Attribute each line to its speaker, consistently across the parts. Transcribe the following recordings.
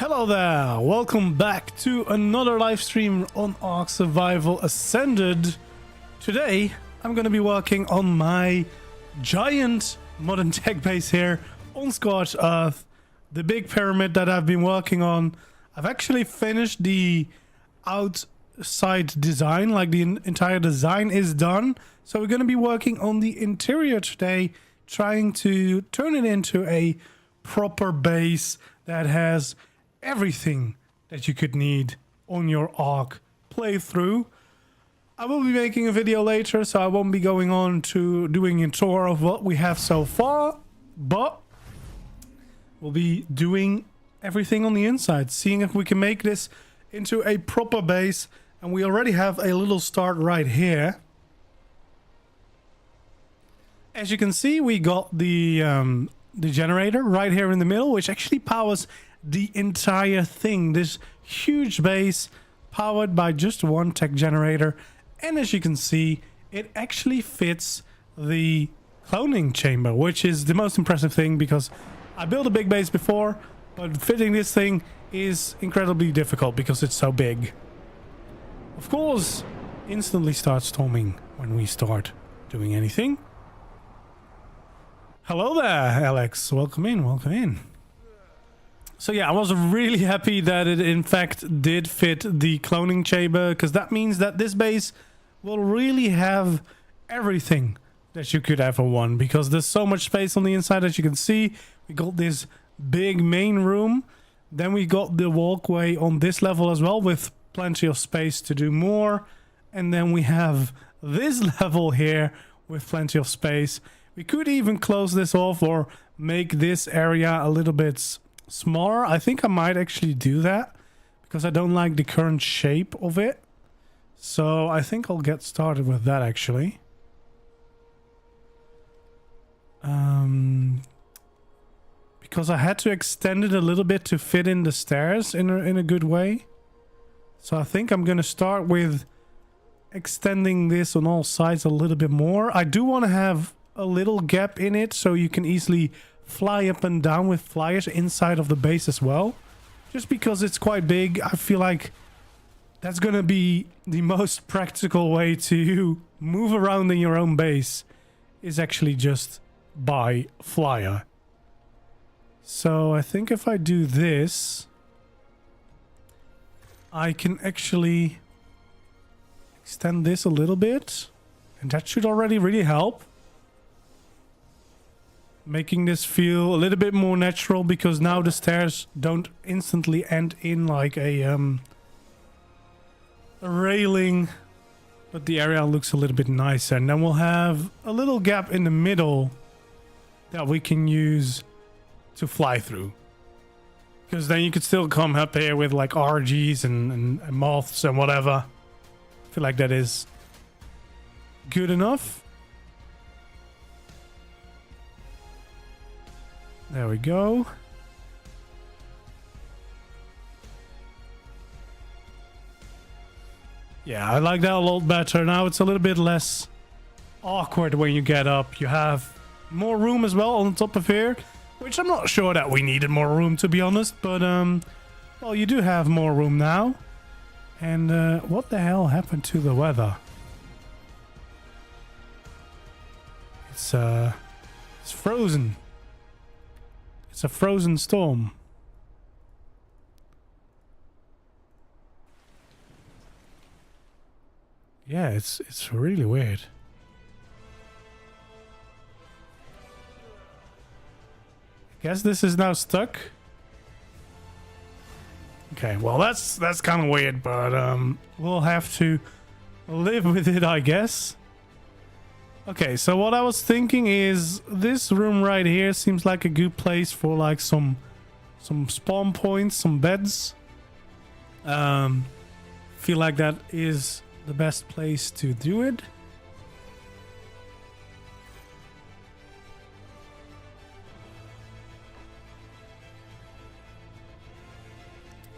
Speaker 1: Hello there, welcome back to another live stream on ARK Survival Ascended. Today I'm going to be working on my giant modern tech base here on Scorched Earth, the big pyramid that I've been working on. I've actually finished the outside design, like the entire design is done. So we're going to be working on the interior today, trying to turn it into a proper base that has everything that you could need on your ARK playthrough. I will be making a video later, so I won't be going on to doing a tour of what we have so far, but we'll be doing everything on the inside, seeing if we can make this into a proper base. And we already have a little start right here. As you can see, we got the generator right here in the middle, which actually powers the entire thing. This huge base powered by just one tech generator. And as you can see, it actually fits the cloning chamber, which is the most impressive thing, because I built a big base before, but fitting this thing is incredibly difficult because it's so big. Of course, instantly starts storming when we start doing anything. Hello there, Alex. Welcome in, welcome in. So yeah, I was really happy that it in fact did fit the cloning chamber, because that means that this base will really have everything that you could ever want, because there's so much space on the inside. As you can see, we got this big main room, then we got the walkway on this level as well with plenty of space to do more, and then we have this level here with plenty of space. We could even close this off or make this area a little bit smaller. I think I might actually do that because I don't like the current shape of it. So I think I'll get started with that actually. Because I had to extend it a little bit to fit in the stairs in a good way. So I think I'm going to start with extending this on all sides a little bit more. I do want to have a little gap in it so you can easily fly up and down with flyers inside of the base as well. Just because it's quite big, I feel like that's gonna be the most practical way to move around in your own base, is actually just by flyer. So I think if I do this, I can actually extend this a little bit, and that should already really help, making this feel a little bit more natural, because now the stairs don't instantly end in like a railing, but the area looks a little bit nicer. And then we'll have a little gap in the middle that we can use to fly through, because then you could still come up here with like RGs and moths and whatever. I feel like that is good enough. There we go. Yeah, I like that a lot better. Now it's a little bit less awkward when you get up. You have more room as well on top of here, which I'm not sure that we needed more room, to be honest. But, well, you do have more room now. And what the hell happened to the weather? It's frozen. It's a frozen storm. Yeah, it's really weird. I guess this is now stuck. Okay, well that's kind of weird, but we'll have to live with it, I guess. Okay, so what I was thinking is this room right here seems like a good place for like some spawn points, some beds. Feel like that is the best place to do it.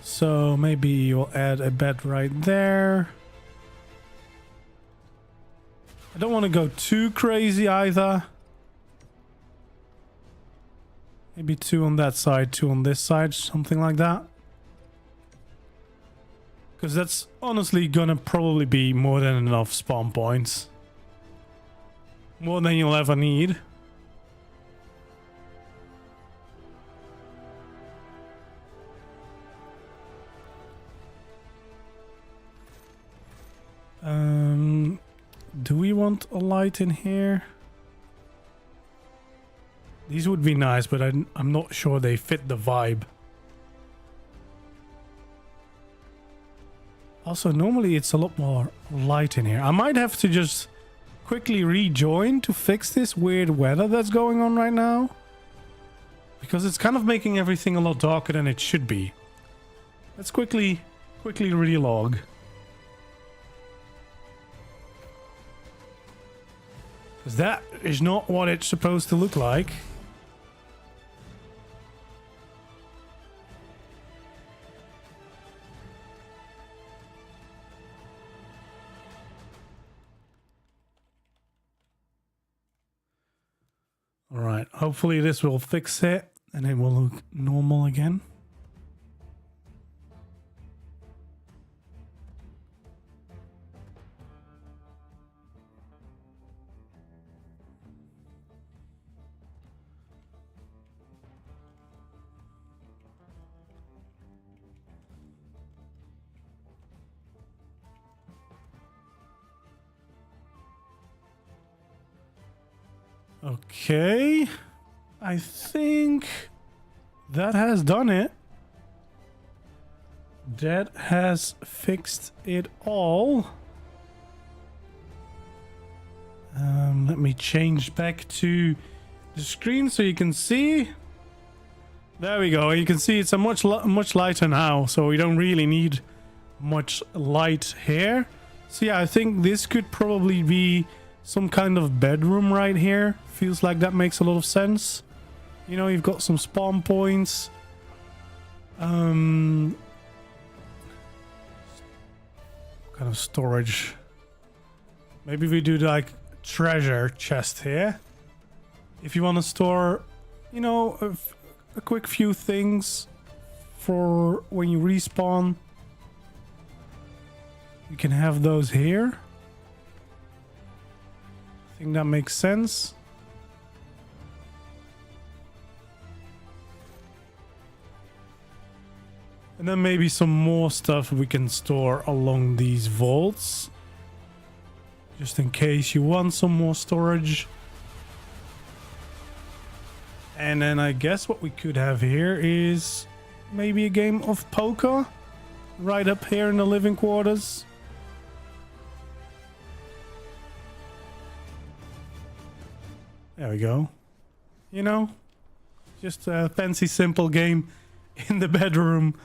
Speaker 1: So maybe you'll add a bed right there. I don't want to go too crazy either. Maybe 2 on that side, 2 on this side, something like that. Because that's honestly gonna probably be more than enough spawn points. More than you'll ever need. Do we want a light in here? These would be nice, but I'm not sure they fit the vibe. Also, normally it's a lot more light in here. I might have to just quickly rejoin to fix this weird weather that's going on right now. Because it's kind of making everything a lot darker than it should be. Let's quickly relog. Because that is not what it's supposed to look like. Alright, hopefully this will fix it and it will look normal again. Okay, I think that has done it. That has fixed it all. Let me change back to the screen so you can see. There we go. You can see it's a much lighter now, so we don't really need much light here. So yeah, I think this could probably be some kind of bedroom right here. Feels like that makes a lot of sense. You know, you've got some spawn points. Kind of storage. Maybe we do like treasure chest here. If you want to store, you know, a quick few things for when you respawn. You can have those here. I think that makes sense. And then maybe some more stuff we can store along these vaults. Just in case you want some more storage. And then I guess what we could have here is maybe a game of poker. Right up here in the living quarters. There we go. You know, just a fancy simple game in the bedroom.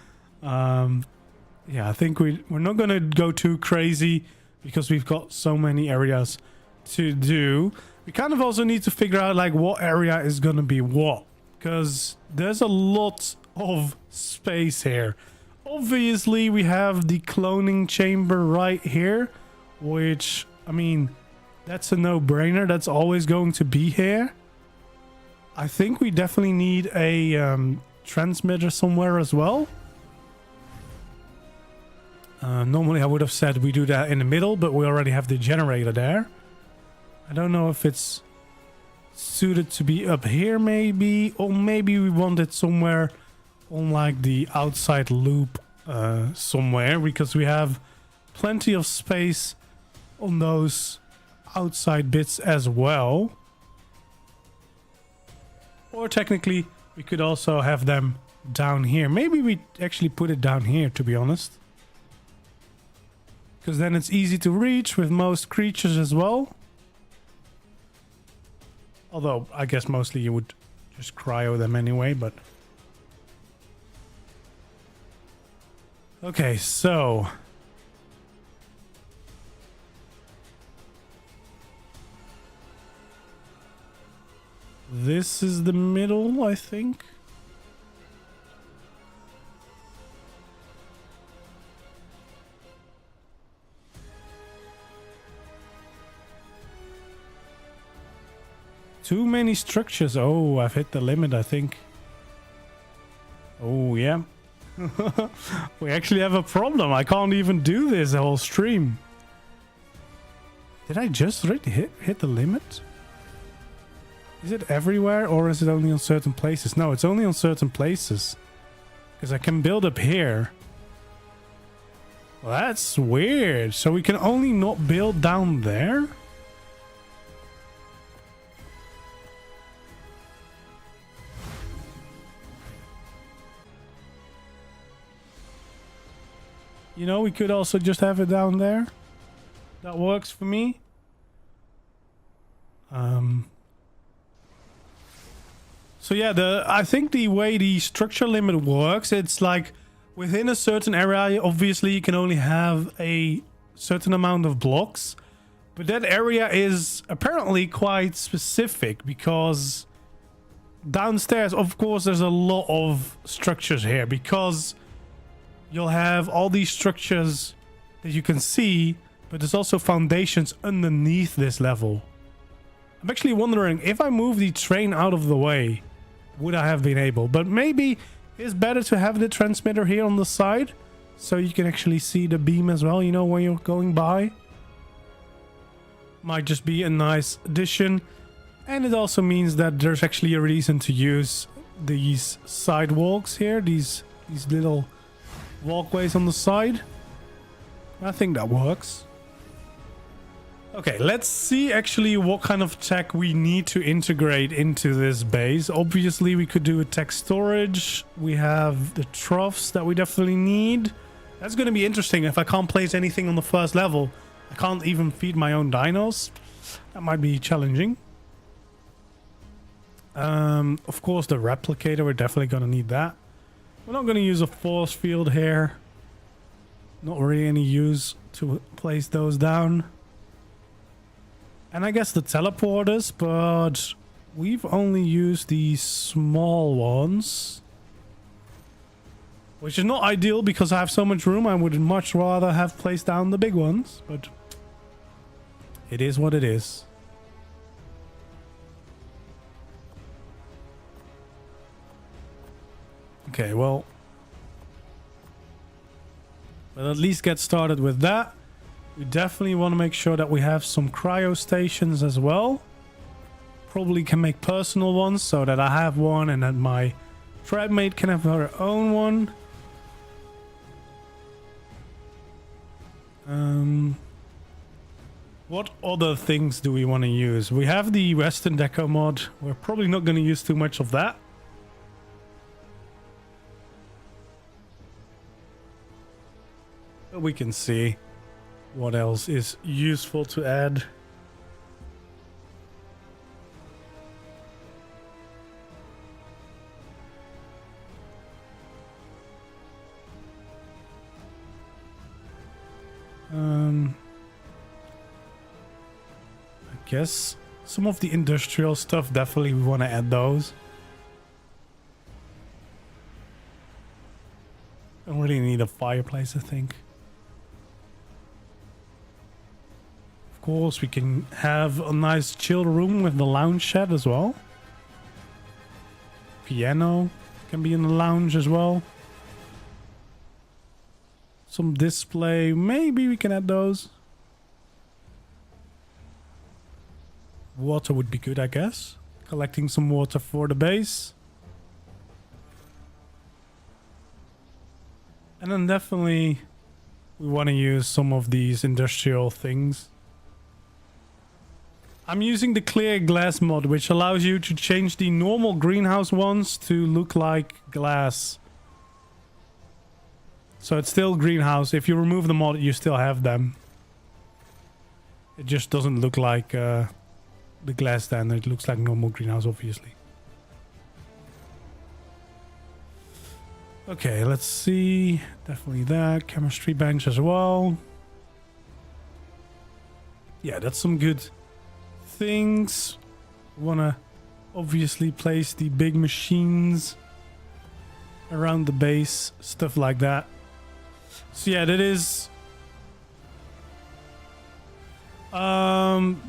Speaker 1: Yeah, I think we're not gonna go too crazy because we've got so many areas to do. We kind of also need to figure out like what area is gonna be what, because there's a lot of space here. Obviously we have the cloning chamber right here, which, I mean, that's a no-brainer. That's always going to be here. I think we definitely need a transmitter somewhere as well. Normally I would have said we do that in the middle, but we already have the generator there. I don't know if it's suited to be up here maybe, or maybe we want it somewhere on like the outside loop somewhere, because we have plenty of space on those outside bits as well. Or technically we could also have them down here. Maybe we actually put it down here, to be honest, because then it's easy to reach with most creatures as well. Although I guess mostly you would just cryo them anyway, but okay, so this is the middle, I think. Too many structures. Oh, I've hit the limit, I think. Oh, yeah. We actually have a problem. I can't even do this whole stream. Did I just really hit the limit? Is it everywhere or is it only on certain places? No, it's only on certain places. Because I can build up here. Well, that's weird. So we can only not build down there? You know, we could also just have it down there. That works for me. So yeah, I think the way the structure limit works, it's like within a certain area, obviously you can only have a certain amount of blocks. But that area is apparently quite specific because downstairs, of course, there's a lot of structures here because you'll have all these structures that you can see, but there's also foundations underneath this level. I'm actually wondering if I move the train out of the way, would I have been able? But maybe it's better to have the transmitter here on the side so you can actually see the beam as well, you know, when you're going by. Might just be a nice addition. And it also means that there's actually a reason to use these sidewalks here, these little walkways on the side. I think that works. Okay, let's see actually what kind of tech we need to integrate into this base. Obviously, we could do a tech storage. We have the troughs that we definitely need. That's going to be interesting. If I can't place anything on the first level, I can't even feed my own dinos. That might be challenging. Of course, the replicator, we're definitely going to need that. We're not going to use a force field here. Not really any use to place those down. And I guess the teleporters, but we've only used these small ones. Which is not ideal because I have so much room. I would much rather have placed down the big ones, but it is what it is. Okay, well, we'll at least get started with that. We definitely want to make sure that we have some cryo stations as well. Probably can make personal ones so that I have one and that my tribe mate can have her own one. What other things do we want to use? We have the Western Deco mod. We're probably not going to use too much of that. But we can see what else is useful to add. I guess some of the industrial stuff, definitely we want to add those. Don't really need a fireplace, I think. Of course, we can have a nice chill room with the lounge shed as well. Piano can be in the lounge as well. Some display, maybe we can add those. Water would be good, I guess. Collecting some water for the base. And then definitely we want to use some of these industrial things. I'm using the clear glass mod, which allows you to change the normal greenhouse ones to look like glass. So it's still greenhouse. If you remove the mod, you still have them. It just doesn't look like the glass standard. It looks like normal greenhouse, obviously. Okay, let's see. Definitely that. Chemistry bench as well. Yeah, that's some good things. Want to obviously place the big machines around the base. Stuff like that. So yeah, that is...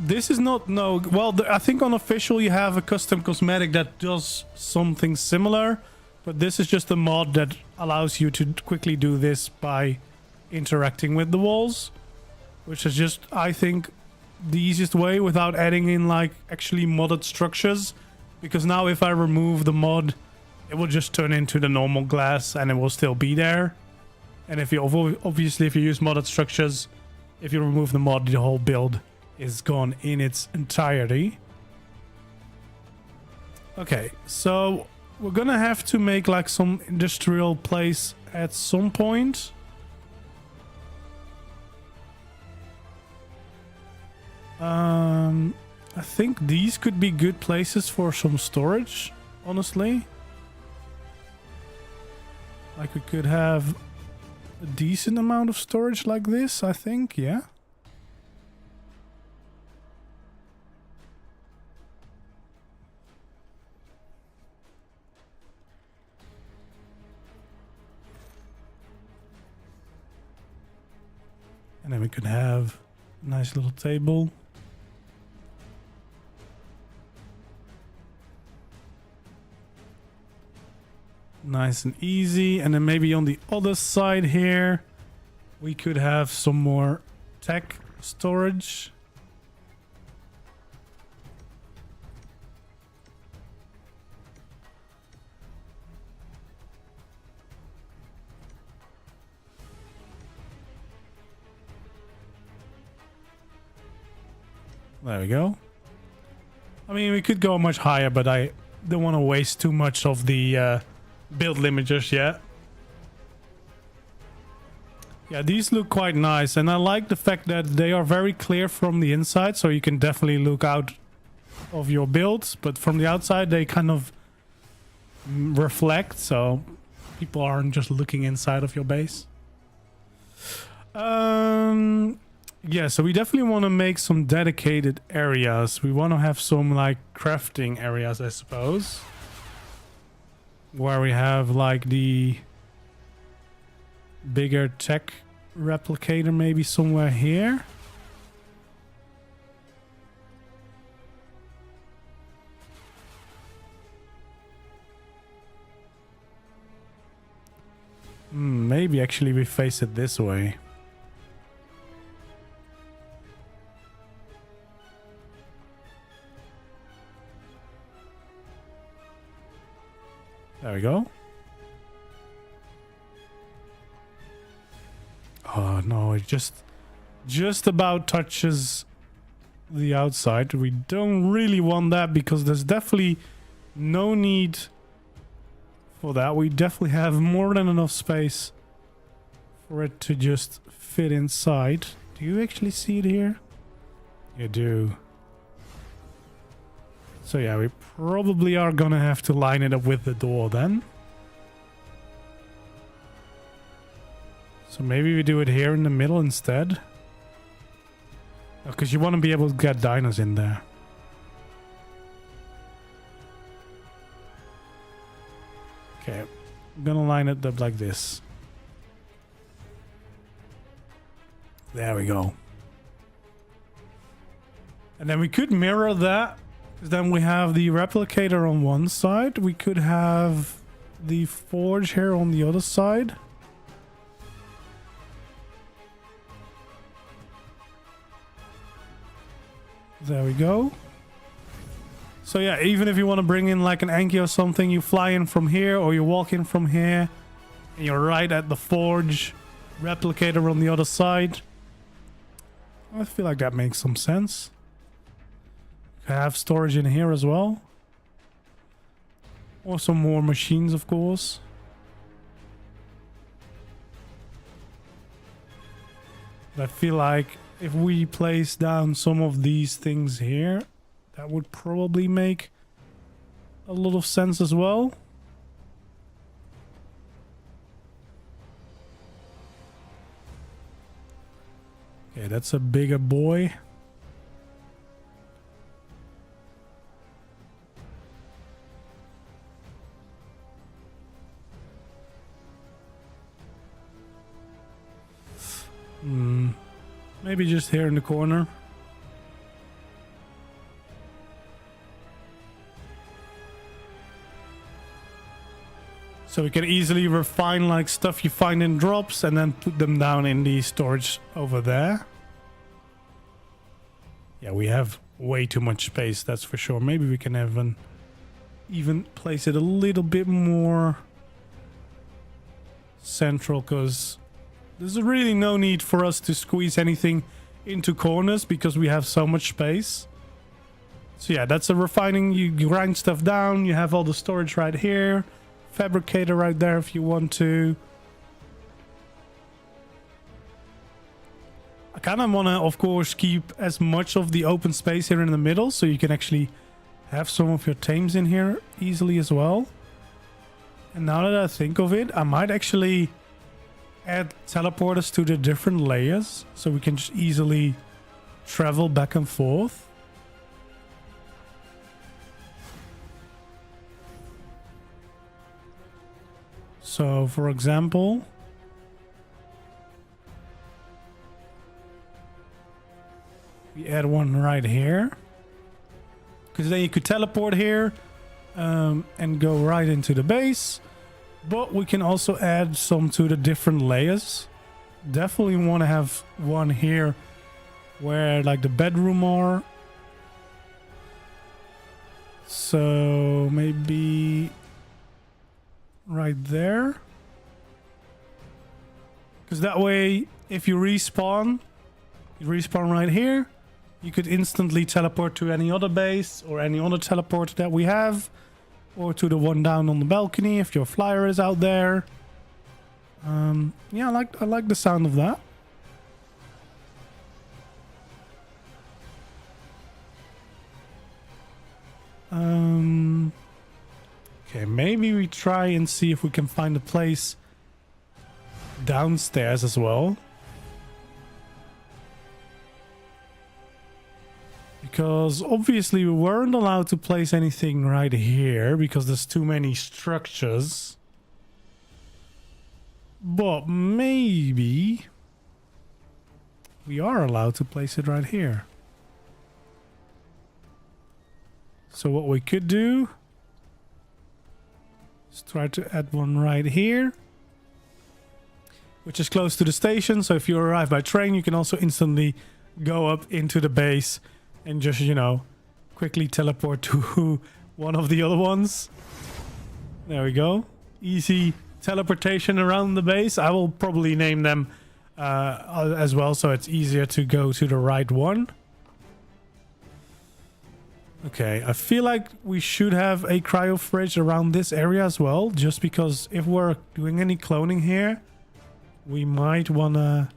Speaker 1: this is not... No, well, I think on official you have a custom cosmetic that does something similar. But this is just a mod that allows you to quickly do this by interacting with the walls, which is just, I think, the easiest way without adding in like actually modded structures. Because now if I remove the mod, it will just turn into the normal glass and it will still be there. And if you obviously if you use modded structures, if you remove the mod, the whole build is gone in its entirety. Okay, so we're gonna have to make like some industrial place at some point. I think these could be good places for some storage, honestly. Like we could have a decent amount of storage like this, I think, yeah. And then we could have a nice little table. Nice and easy. And then maybe on the other side here, we could have some more tech storage. There we go. I mean, we could go much higher, but I don't want to waste too much of the build limit just yet. Yeah, these look quite nice, and I like the fact that they are very clear from the inside, so you can definitely look out of your builds, but from the outside they kind of reflect, so people aren't just looking inside of your base. Yeah, so we definitely want to make some dedicated areas. We want to have some like crafting areas, I suppose, where we have like the bigger tech replicator maybe somewhere here. Maybe actually we face it this way. There we go. Oh no, it just about touches the outside. We don't really want that because there's definitely no need for that. We definitely have more than enough space for it to just fit inside. Do you actually see it here? You do. So yeah, we probably are gonna have to line it up with the door then. So maybe we do it here in the middle instead. Because you want to be able to get dinos in there. Okay, I'm gonna line it up like this. There we go. And then we could mirror that. Then we have the replicator on one side. We could have the forge here on the other side. There we go. So yeah, even if you want to bring in like an Anki or something, you fly in from here or you walk in from here and you're right at the forge replicator on the other side. I feel like that makes some sense. Have storage in here as well. Or some more machines, of course. But I feel like if we place down some of these things here, that would probably make a lot of sense as well. Okay, that's a bigger boy. Maybe just here in the corner. So we can easily refine like stuff you find in drops and then put them down in the storage over there. Yeah, we have way too much space, that's for sure. Maybe we can even place it a little bit more central, because there's really no need for us to squeeze anything into corners because we have so much space. So yeah, that's a refining. You grind stuff down, you have all the storage right here, fabricator right there if you want to. I kind of want to, of course, keep as much of the open space here in the middle so you can actually have some of your tames in here easily as well. And now that I think of it, I might actually add teleporters to the different layers so we can just easily travel back and forth. So, for example, we add one right here, because then you could teleport here and go right into the base. But we can also add some to the different layers. Definitely want to have one here where like the bedroom are. So maybe right there. Because that way, if you respawn right here. You could instantly teleport to any other base or any other teleporter that we have. Or to the one down on the balcony if your flyer is out there. Yeah, I like the sound of that. Okay, maybe we try and see if we can find a place downstairs as well. Because obviously we weren't allowed to place anything right here because there's too many structures. But maybe we are allowed to place it right here. So what we could do is try to add one right here, which is close to the station. So if you arrive by train, you can also instantly go up into the base and just, you know, quickly teleport to one of the other ones. There we go. Easy teleportation around the base. I will probably name them as well, so it's easier to go to the right one. Okay, I feel like we should have a cryo fridge around this area as well, just because if we're doing any cloning here, we might want to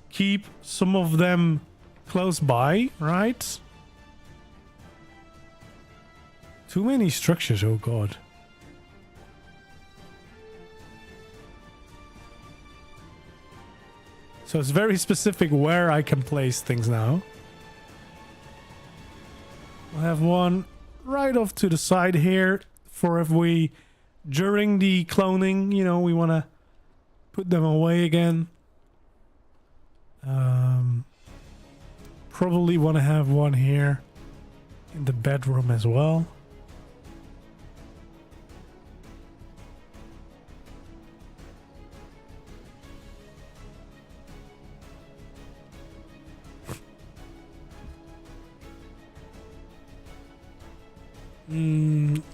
Speaker 1: keep some of them close by, right? Too many structures, oh god. So it's very specific where I can place things now. We'll have one right off to the side here for if we, during the cloning, you know, we want to put them away again. Probably want to have one here in the bedroom as well.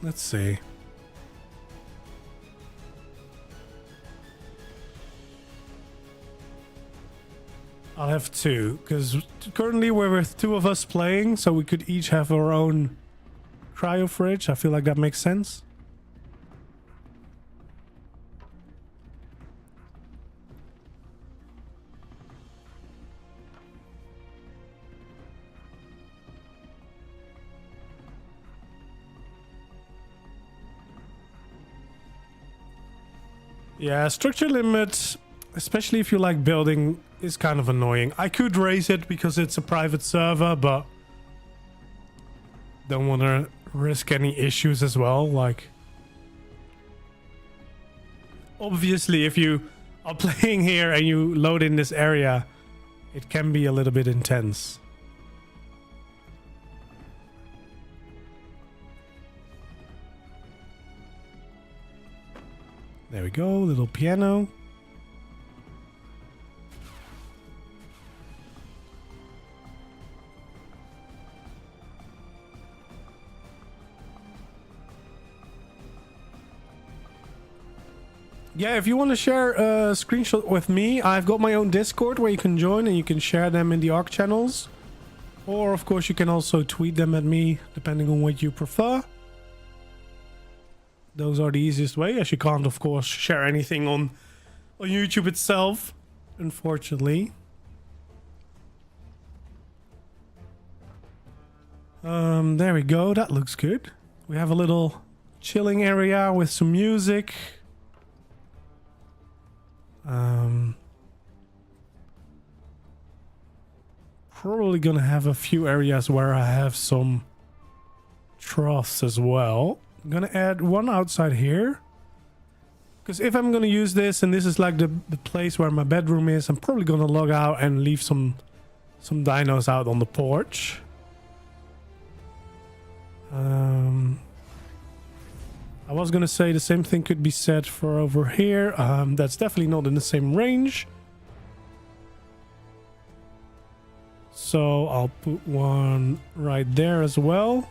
Speaker 1: Let's see. I'll have two, because currently we're with two of us playing, so we could each have our own cryo fridge. I feel like that makes sense. Yeah, structure limit, especially if you like building, is kind of annoying. I could raise it because it's a private server, but don't want to risk any issues as well. Like, obviously, if you are playing here and you load in this area, it can be a little bit intense. There we go, little piano. Yeah, if you want to share a screenshot with me, I've got my own Discord where you can join and you can share them in the ARK channels. Or, of course, you can also tweet them at me, depending on what you prefer. Those are the easiest way, as you can't, of course, share anything on YouTube itself, unfortunately. There we go. That looks good. We have a little chilling area with some music. Probably gonna have a few areas where I have some troughs as well. I'm gonna add one outside here, because if I'm gonna use this and this is like the place where my bedroom is, I'm probably gonna log out and leave some dinos out on the porch. I was gonna say the same thing could be said for over here. That's definitely not in the same range. So I'll put one right there as well.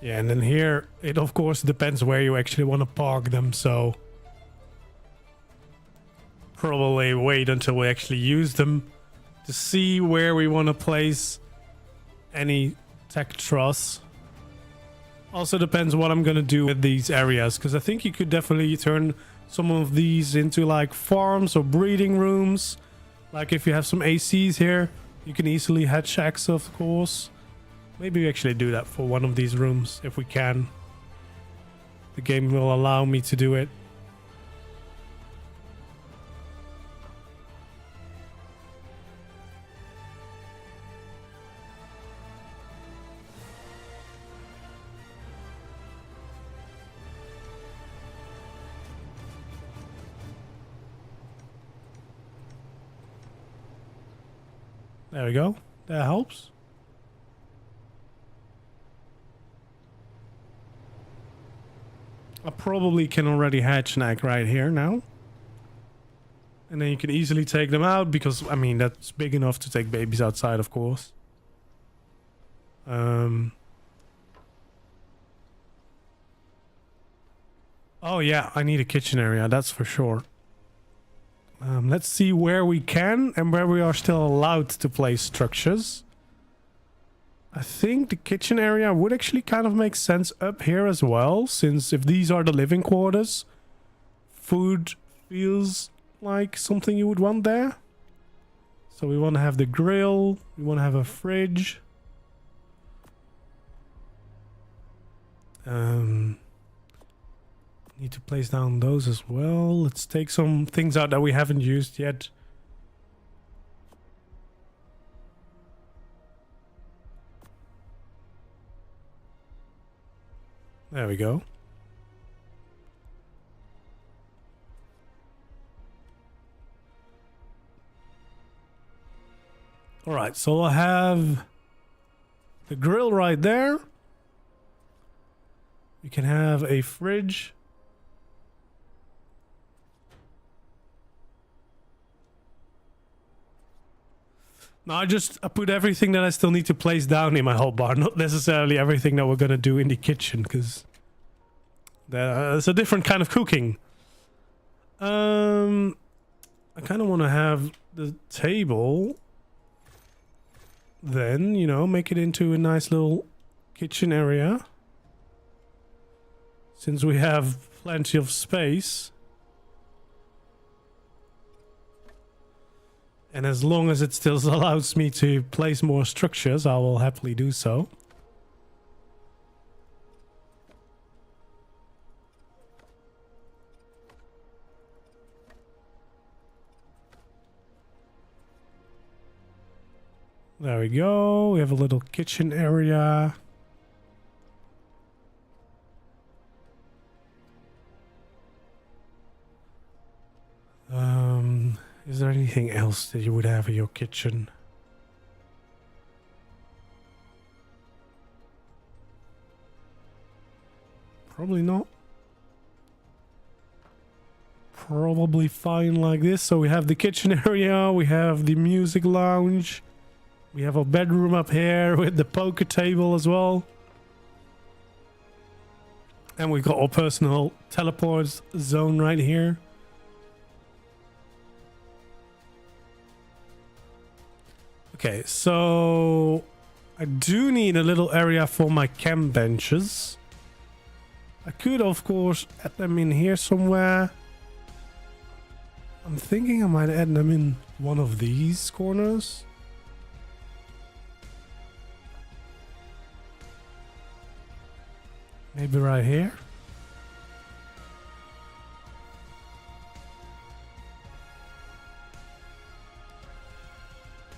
Speaker 1: Yeah, and then here, it of course depends where you actually want to park them, so probably wait until we actually use them to see where we want to place any tech truss. Also depends what I'm gonna do with these areas, because I think you could definitely turn some of these into like farms or breeding rooms. Like if you have some ACs here, you can easily hatch eggs, of course. Maybe we actually do that for one of these rooms if we can. The game will allow me to do it. There we go. That helps. I probably can already hatch an egg right here now. And then you can easily take them out because, I mean, that's big enough to take babies outside, of course. Oh yeah, I need a kitchen area, that's for sure. Let's see where we can and where we are still allowed to place structures. I think the kitchen area would actually kind of make sense up here as well, since if these are the living quarters, food feels like something you would want there. So we want to have the grill, we want to have a fridge. Need to place down those as well. Let's take some things out that we haven't used yet. There we go. All right, so I'll have the grill right there. We can have a fridge. Now I put everything that I still need to place down in my whole bar, not necessarily everything that we're gonna do in the kitchen, because there's a different kind of cooking. I kind of want to have the table, then, you know, make it into a nice little kitchen area, since we have plenty of space. And as long as it still allows me to place more structures, I will happily do so. There we go. We have a little kitchen area. Is there anything else that you would have in your kitchen? Probably not. Probably fine like this. So we have the kitchen area, we have the music lounge, we have a bedroom up here with the poker table as well. And we've got our personal teleport zone right here. Okay, so I do need a little area for my camp benches. I could, of course, add them in here somewhere. I'm thinking I might add them in one of these corners. Maybe right here.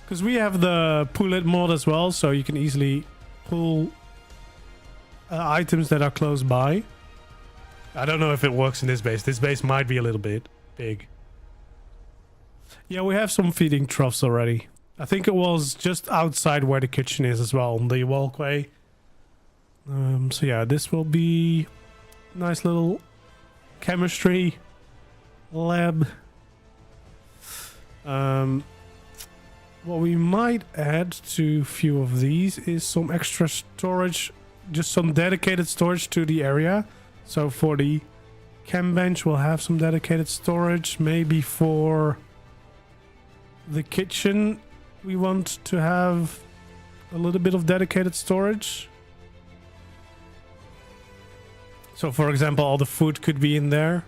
Speaker 1: Because we have the pull it mod as well, so you can easily pull items that are close by. I don't know if it works in this base. This base might be a little bit big. Yeah, we have some feeding troughs already. I think it was just outside where the kitchen is as well, on the walkway. So yeah, this will be nice little chemistry lab. What we might add to a few of these is some extra storage, just some dedicated storage to the area. So for the chem bench, we'll have some dedicated storage. Maybe for the kitchen, we want to have a little bit of dedicated storage. So for example, all the food could be in there.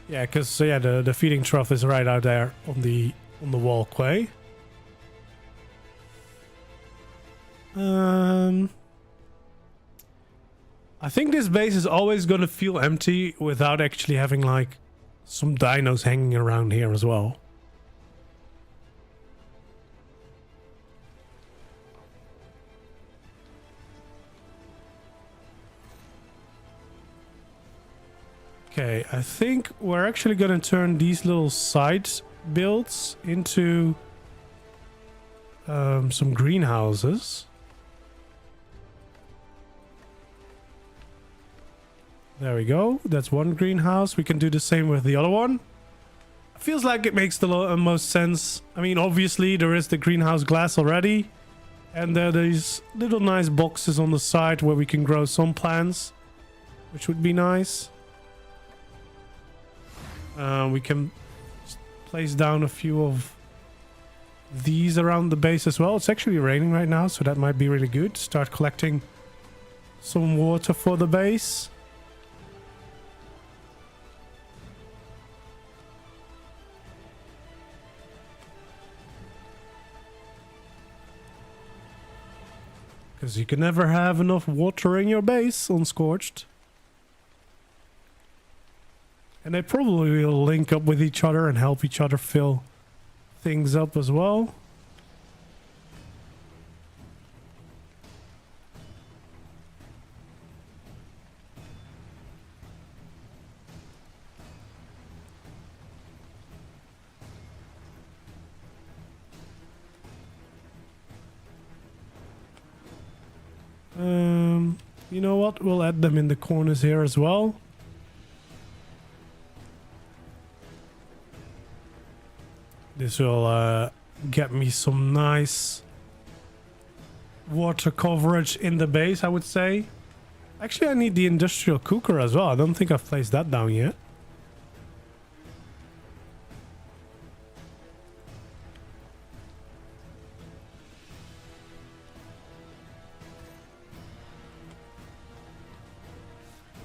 Speaker 1: Yeah, because the feeding trough is right out there on the walkway. I think this base is always going to feel empty without actually having like some dinos hanging around here as well. Okay, I think we're actually going to turn these little side builds into some greenhouses. There we go. That's one greenhouse. We can do the same with the other one. Feels like it makes the most sense. I mean, obviously there is the greenhouse glass already. And there are these little nice boxes on the side where we can grow some plants, which would be nice. We can place down a few of these around the base as well. It's actually raining right now, so that might be really good. Start collecting some water for the base. Because you can never have enough water in your base unscorched. And they probably will link up with each other and help each other fill things up as well. You know what? We'll add them in the corners here as well. This will get me some nice water coverage in the base, I would say. Actually, I need the industrial cooker as well. I don't think I've placed that down yet.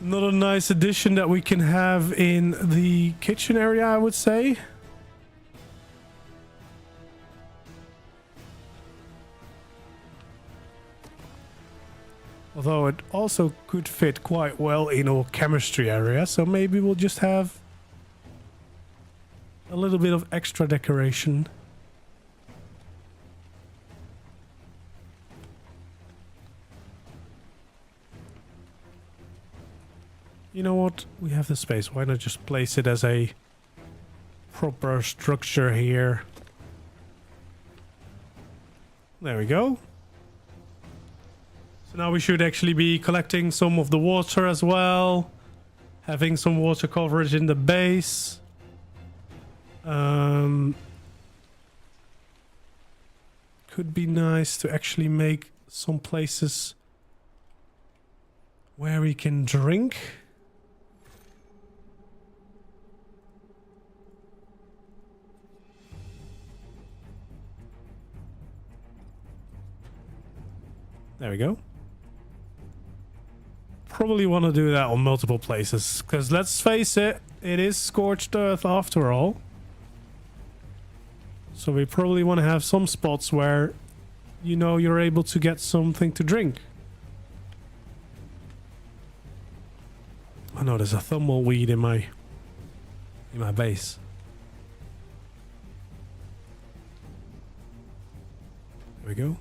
Speaker 1: Another nice addition that we can have in the kitchen area, I would say. Although it also could fit quite well in our chemistry area, so maybe we'll just have a little bit of extra decoration. You know what? We have the space. Why not just place it as a proper structure here. There we go. So now we should actually be collecting some of the water as well. Having some water coverage in the base. Could be nice to actually make some places where we can drink. There we go. Probably want to do that on multiple places, because let's face it, it is scorched earth after all. So we probably want to have some spots where, you know, you're able to get something to drink. Oh no, there's a tumbleweed in my base. There we go.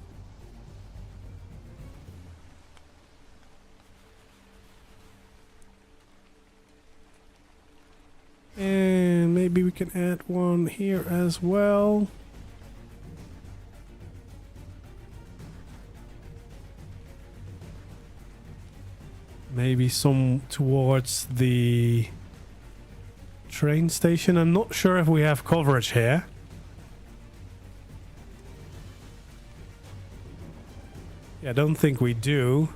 Speaker 1: And maybe we can add one here as well. Maybe some towards the train station. I'm not sure if we have coverage here. Yeah, I don't think we do.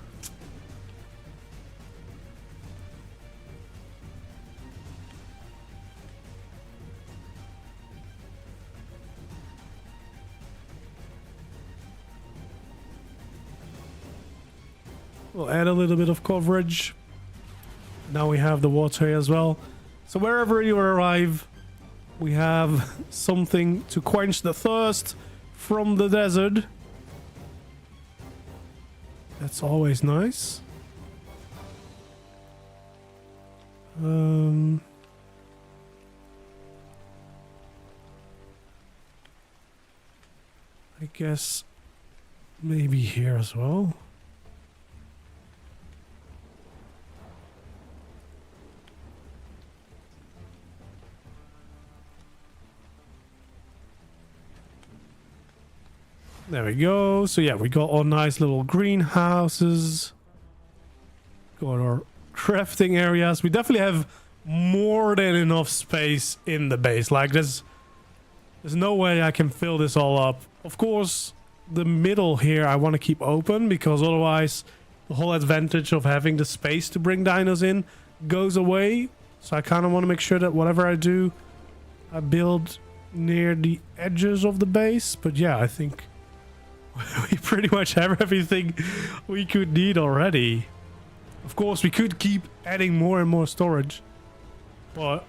Speaker 1: We'll add a little bit of coverage. Now we have the water as well. So wherever you arrive, we have something to quench the thirst from the desert. That's always nice. I guess maybe here as well. There we go. So yeah, we got our nice little greenhouses. Got our crafting areas. We definitely have more than enough space in the base. Like there's no way I can fill this all up. Of course, the middle here I want to keep open, because otherwise the whole advantage of having the space to bring dinos in goes away. So I kind of want to make sure that whatever I do, I build near the edges of the base. But yeah, I think we pretty much have everything we could need already. Of course, we could keep adding more and more storage, but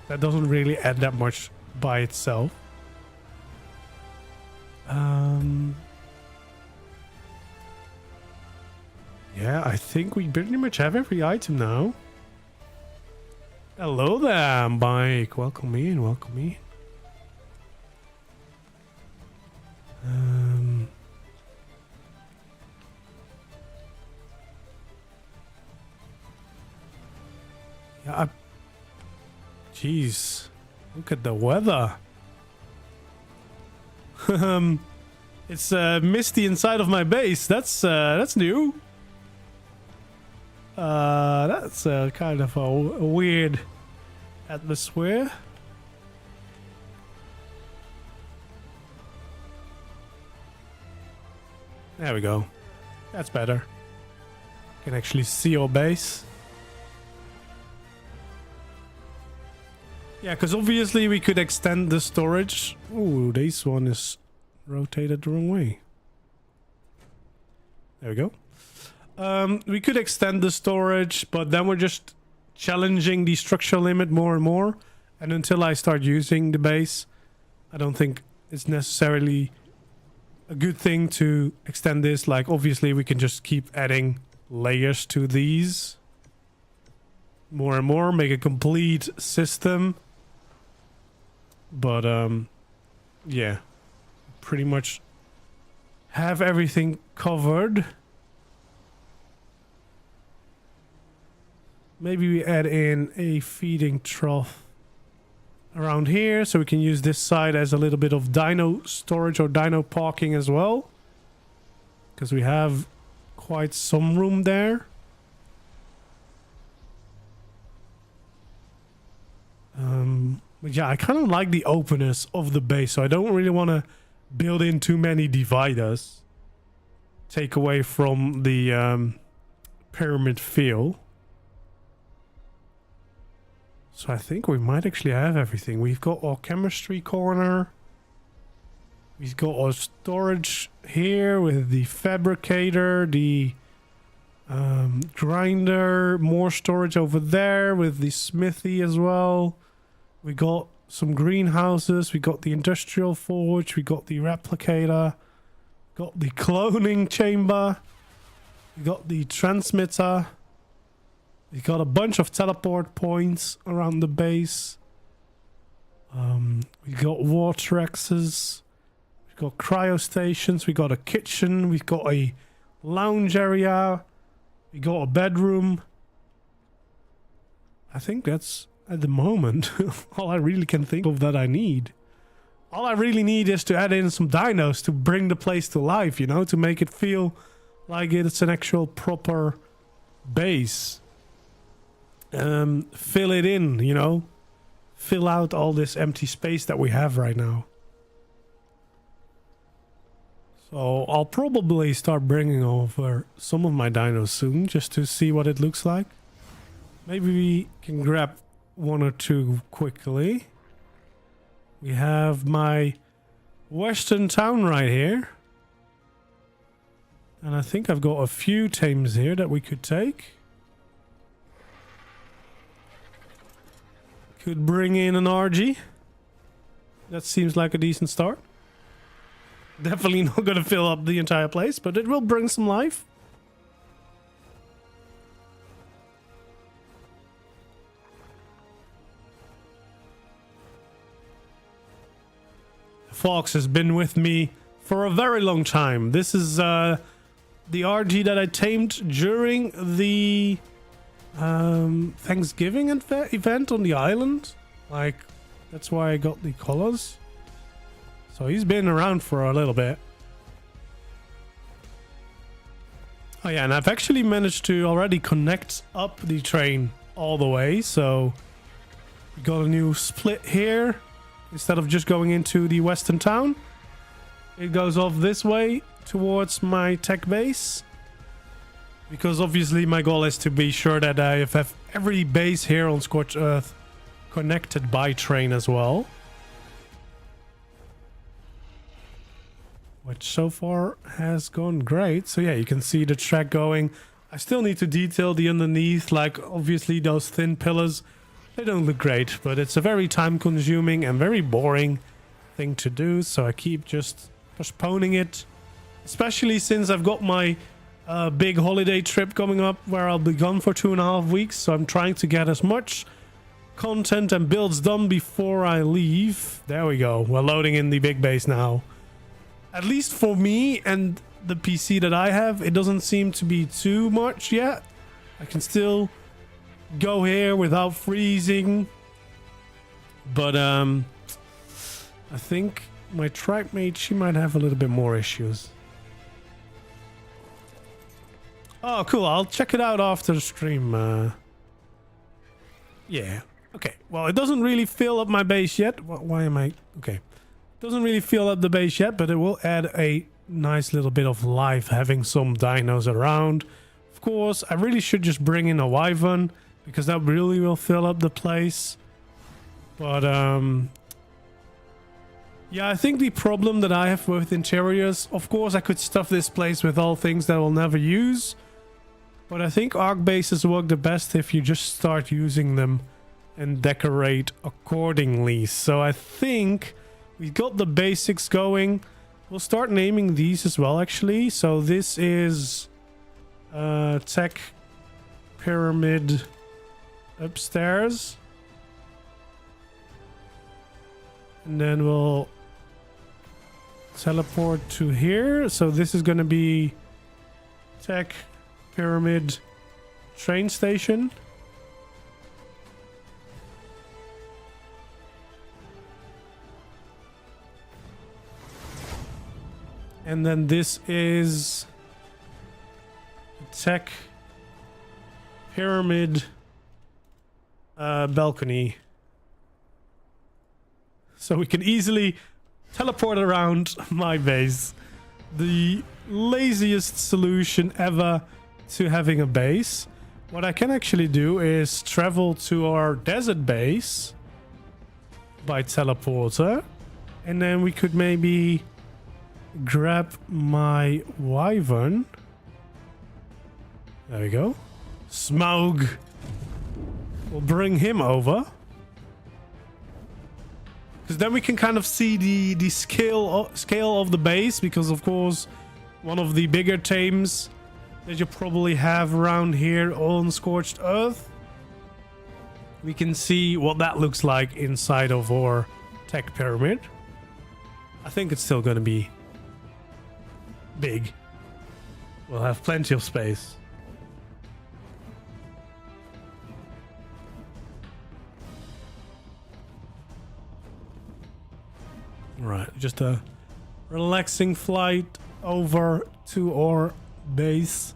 Speaker 1: that doesn't really add that much by itself. Yeah, I think we pretty much have every item now. Hello there, Mike. Welcome in, welcome in. Yeah, jeez, look at the weather. It's misty inside of my base. That's new. That's kind of a weird atmosphere. There we go. That's better. Can actually see your base. Yeah, because obviously we could extend the storage. Ooh, this one is rotated the wrong way. There we go. We could extend the storage, but then we're just challenging the structure limit more and more. And until I start using the base, I don't think it's necessarily a good thing to extend this. Like, obviously we can just keep adding layers to these more and more, make a complete system. But yeah, pretty much have everything covered. Maybe we add in a feeding trough around here, so we can use this side as a little bit of dino storage or dino parking as well, because we have quite some room there. But yeah, I kind of like the openness of the base, so I don't really want to build in too many dividers. Take away from the pyramid feel. So I think we might actually have everything. We've got our chemistry corner. We've got our storage here with the fabricator, the grinder, more storage over there with the smithy as well. We got some greenhouses. We got the industrial forge. We got the replicator. Got the cloning chamber. We got the transmitter. We got a bunch of teleport points around the base. We got vortexes. We got cryo stations. We got a kitchen. We've got a lounge area. We got a bedroom. I think that's, at the moment, all I really can think of that I need. All I really need is to add in some dinos to bring the place to life, you know, to make it feel like it's an actual proper base. Fill it in, you know, fill out all this empty space that we have right now. So I'll probably start bringing over some of my dinos soon, just to see what it looks like. Maybe we can grab one or two quickly. We have my western town right here. And I think I've got a few tames here that we could take. Could bring in an RG. That seems like a decent start. Definitely not going to fill up the entire place, but it will bring some life. Fox has been with me for a very long time. This is the RG that I tamed during the Thanksgiving event on the island. Like, that's why I got the colors. So he's been around for a little bit. Oh yeah, and I've actually managed to already connect up the train all the way. So we got a new split here. Instead of just going into the western town, it goes off this way towards my tech base. Because obviously my goal is to be sure that I have every base here on Scorched Earth connected by train as well. Which so far has gone great. So yeah, you can see the track going. I still need to detail the underneath, like obviously those thin pillars. They don't look great, but it's a very time-consuming and very boring thing to do, so I keep just postponing it. Especially since I've got my big holiday trip coming up where I'll be gone for 2.5 weeks, so I'm trying to get as much content and builds done before I leave. There we go. We're loading in the big base now. At least for me and the PC that I have, it doesn't seem to be too much yet. I can still go here without freezing, but I think my tribe mate, she might have a little bit more issues. Oh cool, I'll check it out after the stream. Yeah, okay, well it doesn't really fill up my base yet. Why am I okay? Doesn't really fill up the base yet, but it will add a nice little bit of life having some dinos around. Of course, I really should just bring in a wyvern, because that really will fill up the place. But yeah, I think the problem that I have with interiors, of course I could stuff this place with all things that I'll never use, but I think ARK bases work the best if you just start using them and decorate accordingly. So I think we've got the basics going. We'll start naming these as well, actually. So this is tech pyramid upstairs, and then we'll teleport to here. So this is going to be tech pyramid train station. And then this is tech pyramid balcony. So we can easily teleport around my base. The laziest solution ever to having a base. What I can actually do is travel to our desert base by teleporter. And then we could maybe grab my wyvern. There we go. Smaug. We'll bring him over. Because then we can kind of see the scale of the base. Because of course, one of the bigger tames that you probably have around here on Scorched Earth. We can see what that looks like inside of our tech pyramid. I think it's still going to be big. We'll have plenty of space. Right, just a relaxing flight over to our base.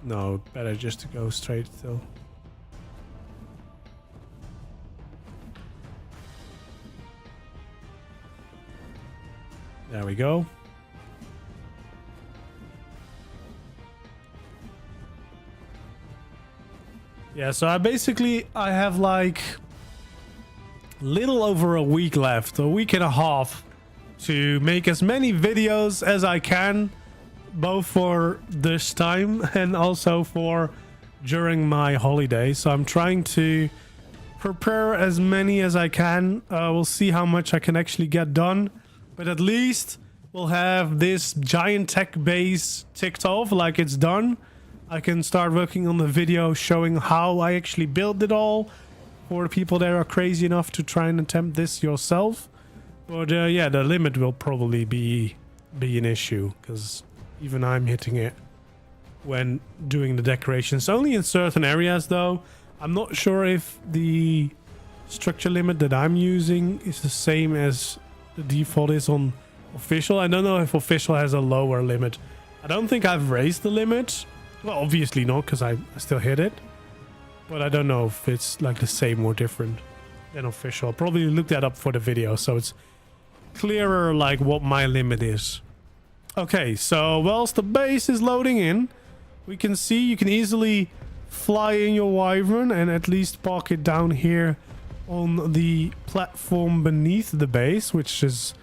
Speaker 1: No, better just to go straight still. There we go. Yeah, so I have like little over a week left, a week and a half, to make as many videos as I can, both for this time and also for during my holiday. So I'm trying to prepare as many as I can. We'll see how much I can actually get done, but at least we'll have this giant tech base ticked off, like it's done. I can start working on the video showing how I actually built it all for people that are crazy enough to try and attempt this yourself. But yeah, the limit will probably be an issue, because even I'm hitting it when doing the decorations. Only in certain areas though. I'm not sure if the structure limit that I'm using is the same as the default is on official. I don't know if official has a lower limit. I don't think I've raised the limit. Well, obviously not, because I still hit it. But I don't know if it's like the same or different than official. I'll probably look that up for the video, so it's clearer like what my limit is. Okay, so whilst the base is loading in, we can see you can easily fly in your wyvern and at least park it down here on the platform beneath the base, which is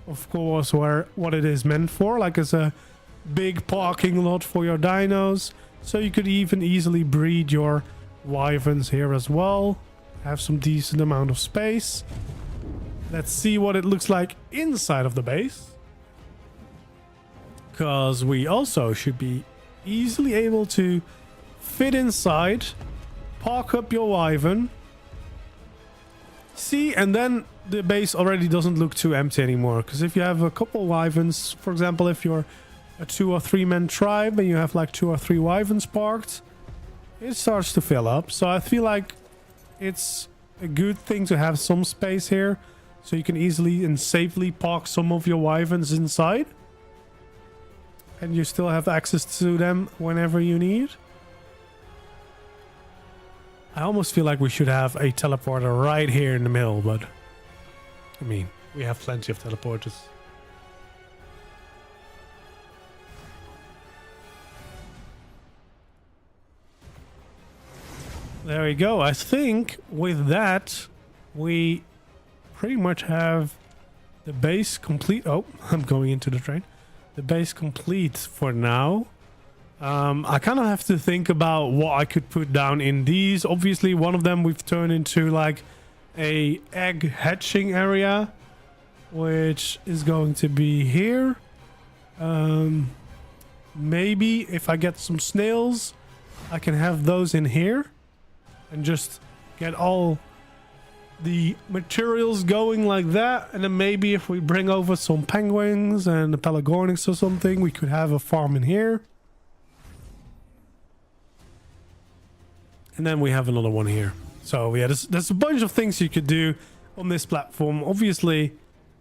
Speaker 1: of course what it is meant for, like as a big parking lot for your dinos. So you could even easily breed your wyverns here as well, have some decent amount of space. Let's see what it looks like inside of the base, because we also should be easily able to fit inside, park up your wyvern, see, and then the base already doesn't look too empty anymore. Because if you have a couple wyverns, for example, if you're a 2 or 3 man tribe and you have like 2 or 3 wyverns parked, it starts to fill up. So I feel like it's a good thing to have some space here, so you can easily and safely park some of your wyverns inside, and you still have access to them whenever you need. I almost feel like we should have a teleporter right here in the middle, but I mean, we have plenty of teleporters. There we go. I think with that, we pretty much have the base complete. Oh, I'm going into the train. The base complete for now. I kind of have to think about what I could put down in these. Obviously, one of them we've turned into like a egg hatching area, which is going to be here. Maybe if I get some snails, I can have those in here and just get all the materials going like that. And then maybe if we bring over some penguins and the pelagornics or something, we could have a farm in here. And then we have another one here. So yeah, there's a bunch of things you could do on this platform. Obviously,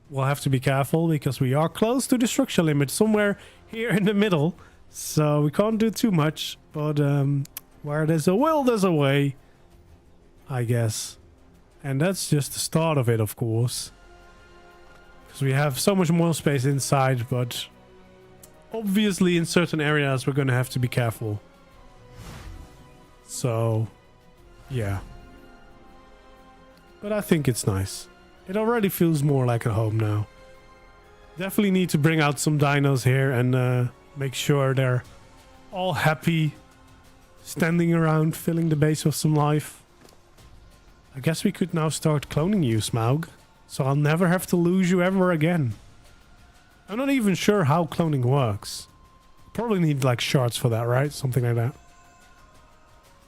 Speaker 1: we'll have to be careful because we are close to the structure limit somewhere here in the middle. So we can't do too much. But where there's a will, there's a way, I guess. And that's just the start of it, of course. Because we have so much more space inside, but obviously in certain areas we're going to have to be careful. So, yeah. But I think it's nice. It already feels more like a home now. Definitely need to bring out some dinos here and make sure they're all happy, standing around, filling the base with some life. I guess we could now start cloning you, Smaug. So I'll never have to lose you ever again. I'm not even sure how cloning works. Probably need like shards for that, right? Something like that.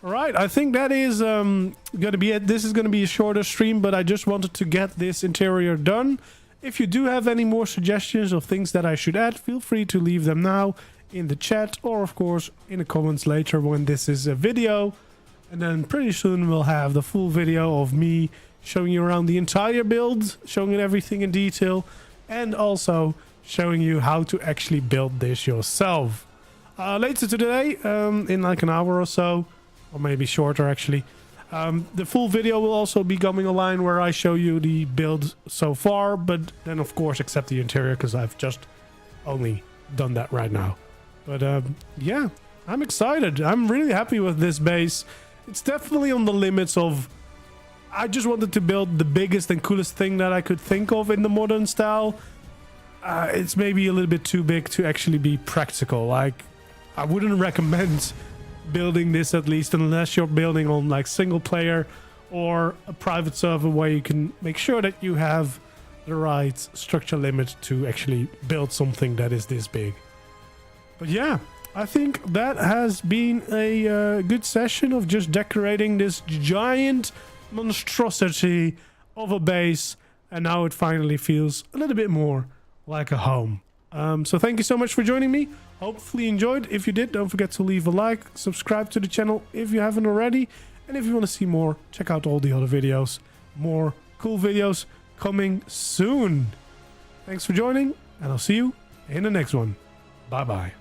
Speaker 1: Alright, I think that is gonna be it. This is gonna be a shorter stream, but I just wanted to get this interior done. If you do have any more suggestions of things that I should add, feel free to leave them now in the chat, or of course in the comments later when this is a video. And then pretty soon we'll have the full video of me showing you around the entire build, showing you everything in detail, and also showing you how to actually build this yourself. Later today, in like an hour or so, or maybe shorter actually, the full video will also be coming online where I show you the build so far, but then of course except the interior because I've just only done that right now. But yeah, I'm excited. I'm really happy with this base. It's definitely on the limits of, I just wanted to build the biggest and coolest thing that I could think of in the modern style. It's maybe a little bit too big to actually be practical. Like, I wouldn't recommend building this, at least unless you're building on like single player or a private server where you can make sure that you have the right structure limit to actually build something that is this big. But yeah, I think that has been a good session of just decorating this giant monstrosity of a base, and now it finally feels a little bit more like a home. So thank you so much for joining me. Hopefully you enjoyed. If you did, don't forget to leave a like, subscribe to the channel if you haven't already, and if you want to see more, check out all the other videos. More cool videos coming soon. Thanks for joining, and I'll see you in the next one. Bye bye.